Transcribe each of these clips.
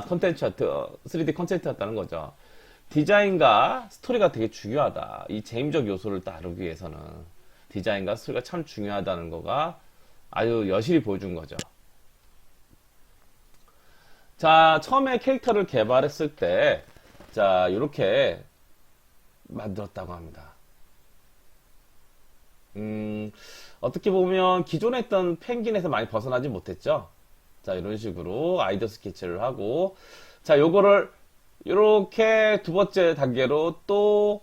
컨텐츠, 3D 컨텐츠였다는 거죠. 디자인과 스토리가 되게 중요하다. 이 재미적 요소를 다루기 위해서는 디자인과 스토리가 참 중요하다는 거가 아주 여실히 보여준 거죠. 자, 처음에 캐릭터를 개발했을 때, 자, 이렇게 만들었다고 합니다. 어떻게 보면 기존에 했던 펭귄에서 많이 벗어나지 못했죠. 자, 이런 식으로 아이디어 스케치를 하고, 자, 요거를 이렇게 두 번째 단계로 또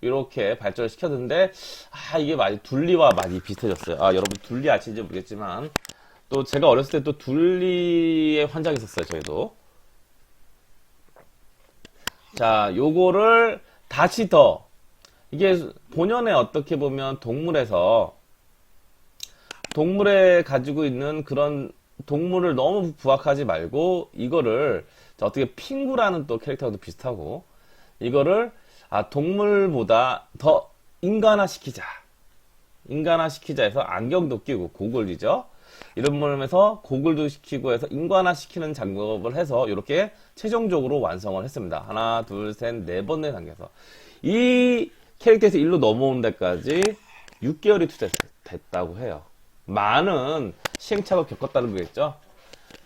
이렇게 발전을 시켰는데, 이게 많이 둘리와 많이 비슷해졌어요. 여러분 둘리 아시는지 모르겠지만, 또 제가 어렸을 때 또 둘리의 환장이 있었어요, 저희도. 자, 요거를 다시 더, 이게 본연에 어떻게 보면 동물에 가지고 있는 그런 동물을 너무 부각하지 말고, 이거를, 자, 어떻게 핑구라는 또 캐릭터도 비슷하고, 이거를, 동물보다 더 인간화시키자 해서 안경도 끼고, 고글이죠. 이런 모임에서 고글도 시키고 해서 인간화시키는 작업을 해서 이렇게 최종적으로 완성을 했습니다. 하나, 둘, 셋, 네 번의 단계에서. 이 캐릭터에서 일로 넘어온 데까지 6개월이 투자됐다고 해요. 많은 시행착오를 겪었다는 거겠죠.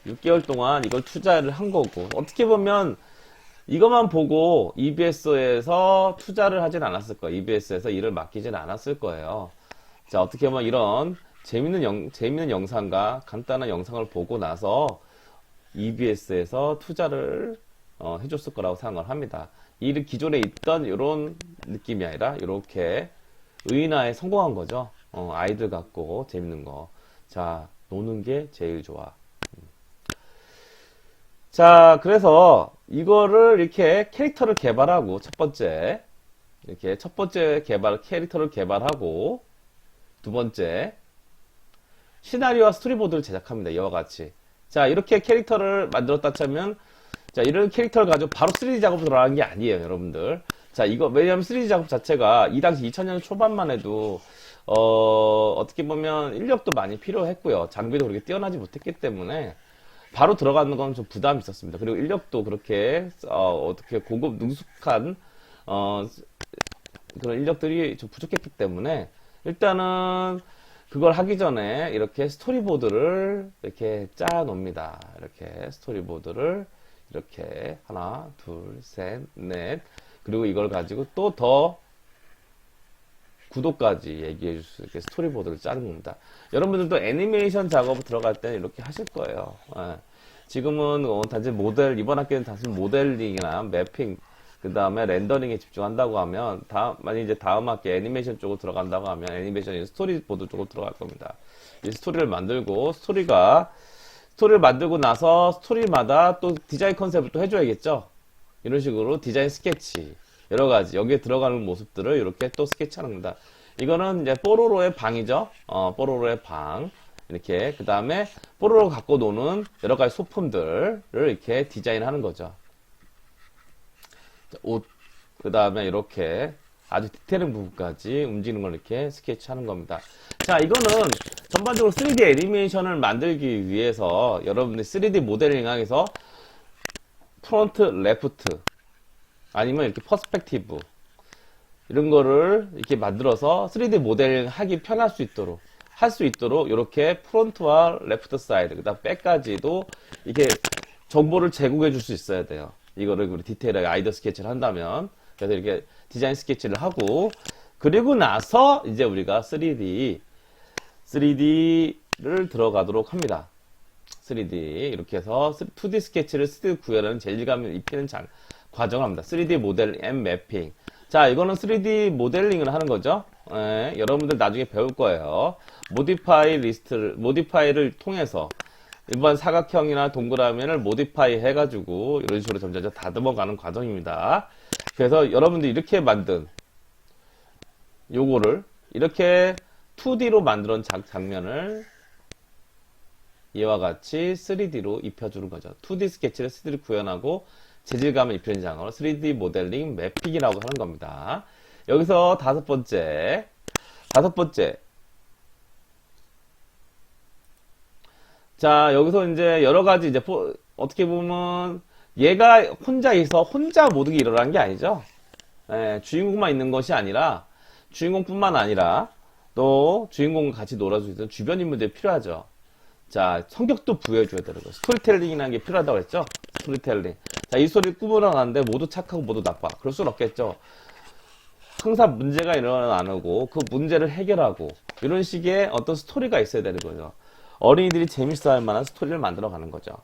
6개월 동안 이걸 투자를 한 거고, 어떻게 보면 이것만 보고 EBS에서 투자를 하진 않았을 거예요. EBS에서 일을 맡기진 않았을 거예요. 자, 어떻게 보면 이런 재밌는 영상과 간단한 영상을 보고 나서 EBS에서 투자를 해줬을 거라고 생각을 합니다. 이 기존에 있던 이런 느낌이 아니라 이렇게 의인화에 성공한 거죠. 아이들 같고 재밌는 거. 자, 노는 게 제일 좋아. 자, 그래서 이거를 이렇게 캐릭터를 개발하고 첫 번째 캐릭터를 개발하고 두 번째 시나리오와 스토리보드를 제작합니다. 이와 같이. 자, 이렇게 캐릭터를 만들었다 치면, 자, 이런 캐릭터를 가지고 바로 3D 작업을 들어가는 게 아니에요, 여러분들. 자, 왜냐면 3D 작업 자체가 이 당시 2000년 초반만 해도, 어떻게 보면 인력도 많이 필요했고요. 장비도 그렇게 뛰어나지 못했기 때문에, 바로 들어가는 건 좀 부담이 있었습니다. 그리고 인력도 그렇게, 어떻게 고급 능숙한, 그런 인력들이 좀 부족했기 때문에, 일단은, 그걸 하기 전에 이렇게 스토리보드를 이렇게 짜 놓습니다. 이렇게 스토리보드를 이렇게 하나, 둘, 셋, 넷. 그리고 이걸 가지고 또 더 구도까지 얘기해 줄 수 있게 스토리보드를 짜는 겁니다. 여러분들도 애니메이션 작업 들어갈 때는 이렇게 하실 거예요. 지금은 단지 이번 학기는 단순 모델링이나 매핑, 그 다음에 렌더링에 집중한다고 하면, 만약 이제 다음 학기 애니메이션 쪽으로 들어간다고 하면, 애니메이션이 스토리보드 쪽으로 들어갈 겁니다. 이 스토리를 만들고, 스토리를 만들고 나서 스토리마다 또 디자인 컨셉을 또 해줘야겠죠? 이런 식으로 디자인 스케치, 여러 가지, 여기에 들어가는 모습들을 이렇게 또 스케치하는 겁니다. 이거는 이제 뽀로로의 방이죠? 뽀로로의 방. 이렇게, 그 다음에 뽀로로 갖고 노는 여러 가지 소품들을 이렇게 디자인하는 거죠. 옷, 그 다음에 이렇게 아주 디테일한 부분까지 움직이는 걸 이렇게 스케치하는 겁니다. 자, 이거는 전반적으로 3D 애니메이션을 만들기 위해서 여러분들 3D 모델링하기서 프론트, 레프트 아니면 이렇게 퍼스펙티브 이런 거를 이렇게 만들어서 3D 모델링 하기 편할 수 있도록 할 수 있도록 이렇게 프론트와 레프트 사이드 그 다음 백까지도 이렇게 정보를 제공해 줄 수 있어야 돼요. 이거를 우리 디테일하게 아이디어 스케치를 한다면 그래서 이렇게 디자인 스케치를 하고 그리고 나서 이제 우리가 3D를 들어가도록 합니다. 3D 이렇게 해서 2D 스케치를 3D 구현하는 재질감을 입히는 과정을 합니다. 3D 모델링 앤 매핑. 자, 이거는 3D 모델링을 하는 거죠. 여러분들 나중에 배울 거예요. 모디파이를 통해서 일반 사각형이나 동그라미를 모디파이 해가지고 이런 식으로 점점 다듬어가는 과정입니다. 그래서 여러분들이 이렇게 만든 요거를 이렇게 2D로 만들어 장면을 이와 같이 3D로 입혀주는 거죠. 2D 스케치를 3D로 구현하고 재질감을 입히는 장을 3D 모델링 매핑이라고 하는 겁니다. 여기서 다섯 번째 자, 여기서 이제 여러 가지 이제 어떻게 보면 얘가 혼자서 혼자 모든 게 일어나는 게 아니죠. 예, 주인공만 있는 것이 아니라 주인공뿐만 아니라 또 주인공과 같이 놀아줄 수 있는 주변 인물들이 필요하죠. 자, 성격도 부여해줘야 되는 거죠. 스토리텔링이라는 게 필요하다고 했죠. 스토리텔링. 자, 이 스토리를 꾸물어가는데 모두 착하고 모두 나빠. 그럴 수는 없겠죠. 항상 문제가 일어나고 그 문제를 해결하고 이런 식의 어떤 스토리가 있어야 되는 거죠. 어린이들이 재밌어 할 만한 스토리를 만들어가는 거죠.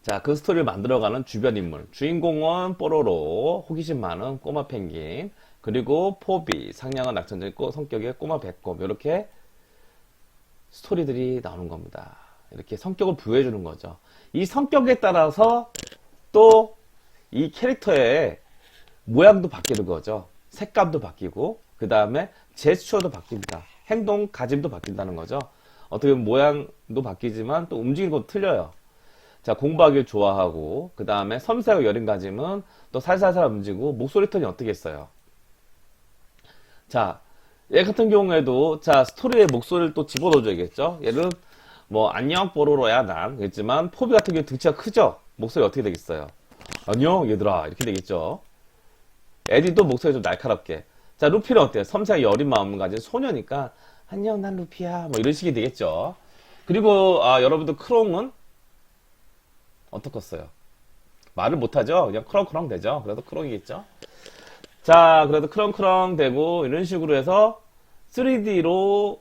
자, 그 스토리를 만들어가는 주변 인물. 주인공은 뽀로로, 호기심 많은 꼬마 펭귄, 그리고 포비, 상냥한 낙천적인 성격의 꼬마 배꼽. 이렇게 스토리들이 나오는 겁니다. 이렇게 성격을 부여해주는 거죠. 이 성격에 따라서 또 이 캐릭터의 모양도 바뀌는 거죠. 색감도 바뀌고, 그 다음에 제스처도 바뀝니다. 행동, 가짐도 바뀐다는 거죠. 어떻게 보면 모양도 바뀌지만 또 움직이는 것도 틀려요. 자, 공부하기를 좋아하고, 그 다음에 섬세하고 여린 가짐은 또 살살살 움직이고, 목소리 톤이 어떻겠어요? 자, 얘 같은 경우에도, 자, 스토리에 목소리를 또 집어넣어줘야겠죠? 얘는, 뭐, 안녕, 뽀로로야, 난. 그랬지만, 포비 같은 경우 등치가 크죠? 목소리 어떻게 되겠어요? 안녕, 얘들아. 이렇게 되겠죠? 에디도 목소리 좀 날카롭게. 자, 루피는 어때요? 섬세하게 여린 마음을 가진 소녀니까, 안녕, 난 루피야. 뭐, 이런 식이 되겠죠? 그리고, 여러분들 크롱은 어떻겠어요? 말을 못하죠? 그냥 크렁크렁 되죠? 그래도 크렁이겠죠? 자, 그래도 크렁크렁 되고, 이런 식으로 해서 3D로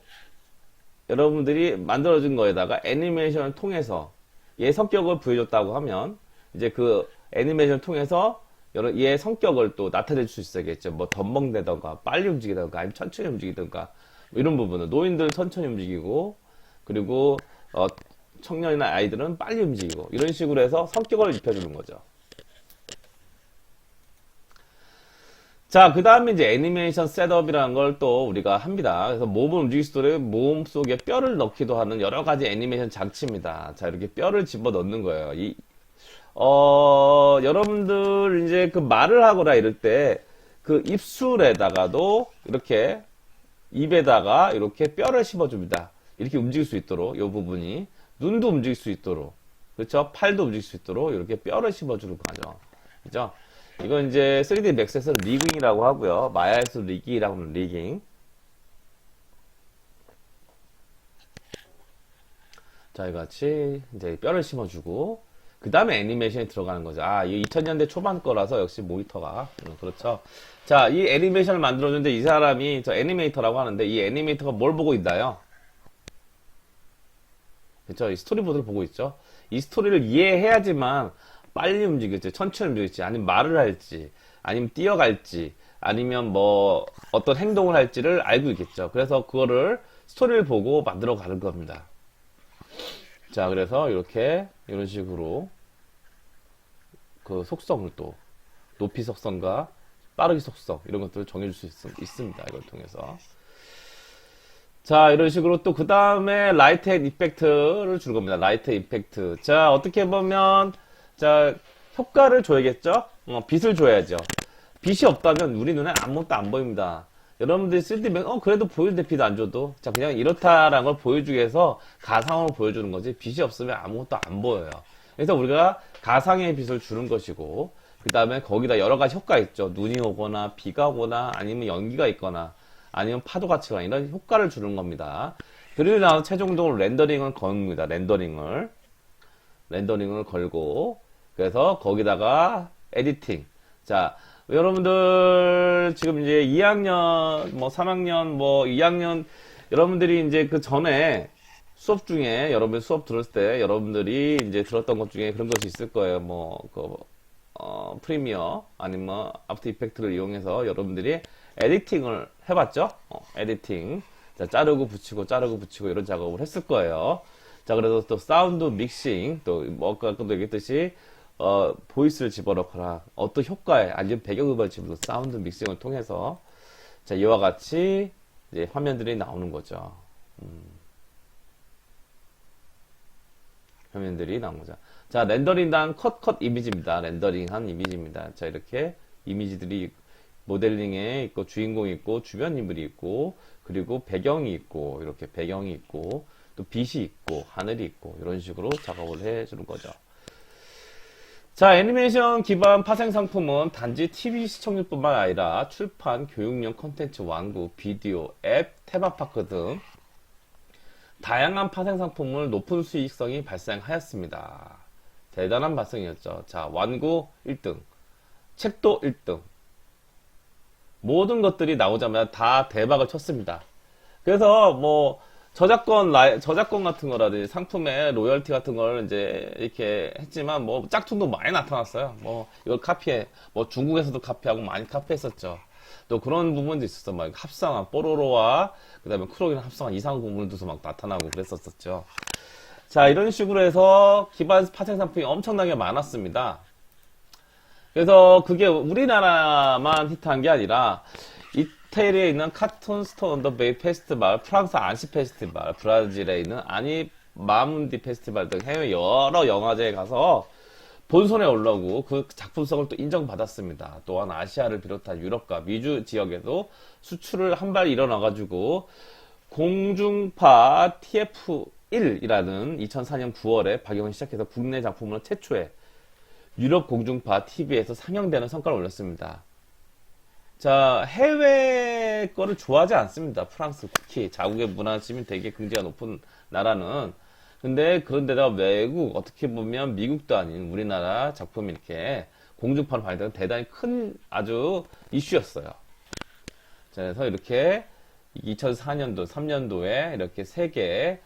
여러분들이 만들어준 거에다가 애니메이션을 통해서 얘 성격을 보여줬다고 하면, 이제 그 애니메이션을 통해서 얘 성격을 또 나타낼 수 있어야겠죠. 뭐, 덤벙대던가, 빨리 움직이던가, 아니면 천천히 움직이던가, 뭐 이런 부분은. 노인들은 천천히 움직이고, 그리고, 청년이나 아이들은 빨리 움직이고 이런 식으로 해서 성격을 입혀주는 거죠. 자, 그 다음에 이제 애니메이션 셋업이라는 걸 또 우리가 합니다. 그래서 몸을 움직일 수 있도록 몸 속에 뼈를 넣기도 하는 여러 가지 애니메이션 장치입니다. 자, 이렇게 뼈를 집어 넣는 거예요. 여러분들 이제 그 말을 하거나 이럴 때 그 입술에다가도 이렇게 입에다가 이렇게 뼈를 심어줍니다. 이렇게 움직일 수 있도록 이 부분이. 눈도 움직일 수 있도록, 그렇죠? 팔도 움직일 수 있도록 이렇게 뼈를 심어주는 거죠. 그죠? 이건 이제 3D 맥스에서 리깅이라고 하고요. 마야에서 리깅이라고 하는 리깅. 자, 이같이 이제 뼈를 심어주고, 그 다음에 애니메이션이 들어가는 거죠. 이 2000년대 초반 거라서 역시 모니터가. 그렇죠. 자, 이 애니메이션을 만들어주는데 이 사람이 저 애니메이터라고 하는데 이 애니메이터가 뭘 보고 있나요? 그쵸? 이 스토리보드를 보고 있죠. 이 스토리를 이해해야지만 빨리 움직일지, 천천히 움직일지, 아니면 말을 할지, 아니면 뛰어갈지, 아니면 뭐 어떤 행동을 할지를 알고 있겠죠. 그래서 그거를 스토리를 보고 만들어 가는 겁니다. 자, 그래서 이렇게 이런 식으로 그 속성을 또 높이 속성과 빠르기 속성 이런 것들을 정해줄 수 있습니다. 이걸 통해서. 자, 이런 식으로 또 그 다음에 라이트 앤 이펙트를 주는 겁니다. 라이트 앤 이펙트. 자, 어떻게 보면 자, 효과를 줘야겠죠? 빛을 줘야죠. 빛이 없다면 우리 눈에 아무것도 안 보입니다. 여러분들이 쓸 때면 그래도 보이는데 빛 안 줘도 자, 그냥 이렇다라는 걸 보여주기 위해서 가상으로 보여주는 거지 빛이 없으면 아무것도 안 보여요. 그래서 우리가 가상의 빛을 주는 것이고 그 다음에 거기다 여러 가지 효과 있죠. 눈이 오거나 비가 오거나 아니면 연기가 있거나 아니면 파도가 치거나 이런 효과를 주는 겁니다. 그리고 나서 최종적으로 렌더링을 겁니다. 렌더링을 걸고 그래서 거기다가 에디팅. 자, 여러분들 지금 이제 2학년 뭐 3학년 뭐 2학년 여러분들이 이제 그 전에 수업 중에 여러분 수업 들었을 때 여러분들이 이제 들었던 것 중에 그런 것이 있을 거예요. 프리미어 아니면 애프터 이펙트를 이용해서 여러분들이 에디팅을 해봤죠? 에디팅. 자, 자르고 붙이고 이런 작업을 했을 거예요. 자, 그래서 또 사운드 믹싱, 또 뭐 아까도 얘기했듯이 보이스를 집어넣거나 어떤 효과에 아니면 배경음악을 집어넣어 사운드 믹싱을 통해서 자, 이와 같이 이제 화면들이 나오는 거죠. 화면들이 나온 거죠. 자, 렌더링단 컷 이미지입니다. 렌더링한 이미지입니다. 자, 이렇게 이미지들이 모델링에 있고 주인공이 있고 주변 인물이 있고 그리고 배경이 있고 이렇게 배경이 있고 또 빛이 있고 하늘이 있고 이런 식으로 작업을 해주는 거죠. 자, 애니메이션 기반 파생 상품은 단지 TV 시청률뿐만 아니라 출판, 교육용 콘텐츠, 완구, 비디오, 앱, 테마파크 등 다양한 파생 상품을 높은 수익성이 발생하였습니다. 대단한 발생이었죠. 자, 완구 1등, 책도 1등, 모든 것들이 나오자마자 다 대박을 쳤습니다. 그래서 뭐 저작권 같은 거라든지 상품의 로열티 같은 걸 이제 이렇게 했지만 뭐 짝퉁도 많이 나타났어요. 뭐 이걸 카피해, 뭐 중국에서도 카피하고 많이 카피했었죠. 또 그런 부분도 있었어. 막 합성한 뽀로로와 그다음에 크록이랑 합성한 이상 부분들도 막 나타나고 그랬었죠. 자, 이런 식으로 해서 기반 파생 상품이 엄청나게 많았습니다. 그래서 그게 우리나라만 히트한 게 아니라 이태리에 있는 카툰 스토어 언더 베이 페스티벌, 프랑스 안시 페스티벌, 브라질에 있는 아니 마문디 페스티벌 등 해외 여러 영화제에 가서 본선에 올라오고 그 작품성을 또 인정받았습니다. 또한 아시아를 비롯한 유럽과 미주 지역에도 수출을 한 발 일어나가지고 공중파 TF1이라는 2004년 9월에 박영을 시작해서 국내 작품으로 최초의 유럽 공중파 TV에서 상영되는 성과를 올렸습니다. 자, 해외 거를 좋아하지 않습니다. 프랑스, 특히 자국의 문화심이 되게 긍지가 높은 나라는. 근데 그런데다가 외국, 어떻게 보면 미국도 아닌 우리나라 작품이 이렇게 공중파로 발견된 대단히 큰 아주 이슈였어요. 자, 그래서 이렇게 2004년도, 3년도에 이렇게 세계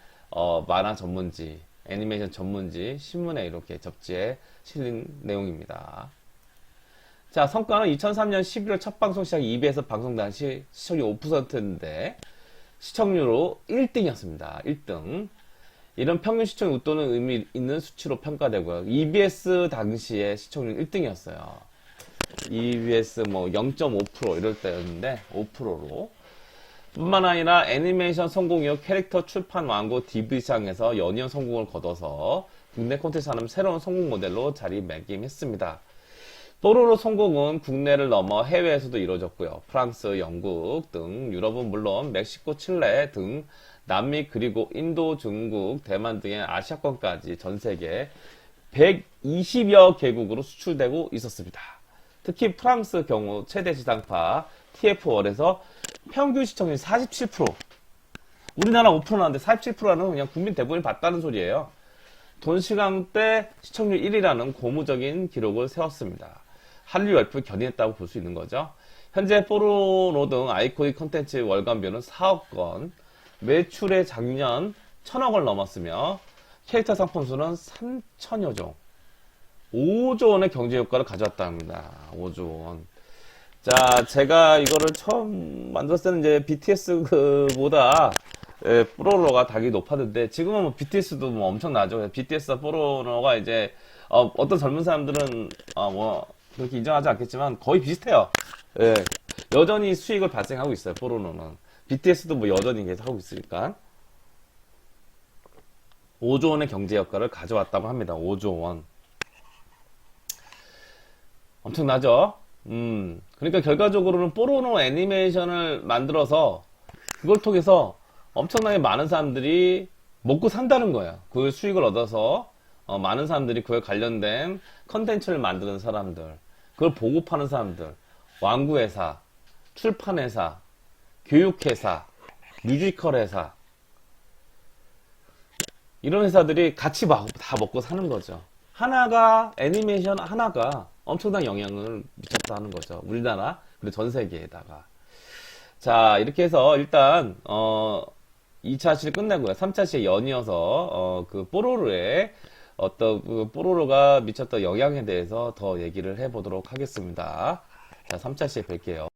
만화 전문지, 애니메이션 전문지, 신문에 이렇게 접지에 실린 내용입니다. 자, 성과는 2003년 11월 첫 방송 시작 EBS 방송 당시 시청률 5%였는데 시청률로 1등이었습니다. 1등. 이런 평균 시청률 웃도는 의미 있는 수치로 평가되고요. EBS 당시에 시청률 1등이었어요. EBS 뭐 0.5% 이럴 때였는데 5%로. 뿐만 아니라 애니메이션 성공 이후 캐릭터 출판 완고 DVD상에서 연이어 성공을 거둬서 국내 콘텐츠 산업 새로운 성공 모델로 자리매김했습니다. 뽀로로 성공은 국내를 넘어 해외에서도 이루어졌고요. 프랑스, 영국 등 유럽은 물론 멕시코, 칠레 등 남미 그리고 인도, 중국, 대만 등의 아시아권까지 전 세계 120여 개국으로 수출되고 있었습니다. 특히 프랑스 경우 최대 지상파 TF1에서 평균 시청률 47%. 우리나라 5% 나왔는데 47%라는 그냥 국민 대부분이 봤다는 소리예요. 동시간대 시청률 1위라는 고무적인 기록을 세웠습니다. 한류 열풍을 견인했다고 볼 수 있는 거죠. 현재 뽀로로 등 아이코닉 컨텐츠 월간뷰는 4억 건, 매출의 작년 1,000억을 넘었으며 캐릭터 상품 수는 3천여 종, 5조 원의 경제 효과를 가져왔다 합니다. 5조 원. 자, 제가 이거를 처음 만들었을 때는 이제 BTS보다 뽀로로가 닭이 높았는데 지금은 뭐 BTS도 뭐 엄청나죠. BTS와 뽀로로가 이제 어떤 젊은 사람들은 뭐 그렇게 인정하지 않겠지만 거의 비슷해요. 예, 여전히 수익을 발생하고 있어요. 뽀로로는 BTS도 뭐 여전히 계속 하고 있으니까 5조 원의 경제 효과를 가져왔다고 합니다. 5조 원. 엄청나죠? 그러니까 결과적으로는 뽀로로 애니메이션을 만들어서 그걸 통해서 엄청나게 많은 사람들이 먹고 산다는 거예요. 그 수익을 얻어서 많은 사람들이 그에 관련된 컨텐츠를 만드는 사람들, 그걸 보고 파는 사람들, 완구회사, 출판회사, 교육회사, 뮤지컬 회사, 이런 회사들이 같이 다 먹고 사는 거죠. 하나가, 애니메이션 하나가 엄청난 영향을 미쳤다는 거죠. 우리나라, 그리고 전 세계에다가. 자, 이렇게 해서 일단 2차 시를 끝내고요. 3차 시에 연이어서 그 뽀로로의 어떤 그 뽀로로가 미쳤던 영향에 대해서 더 얘기를 해보도록 하겠습니다. 자, 3차 시에 뵐게요.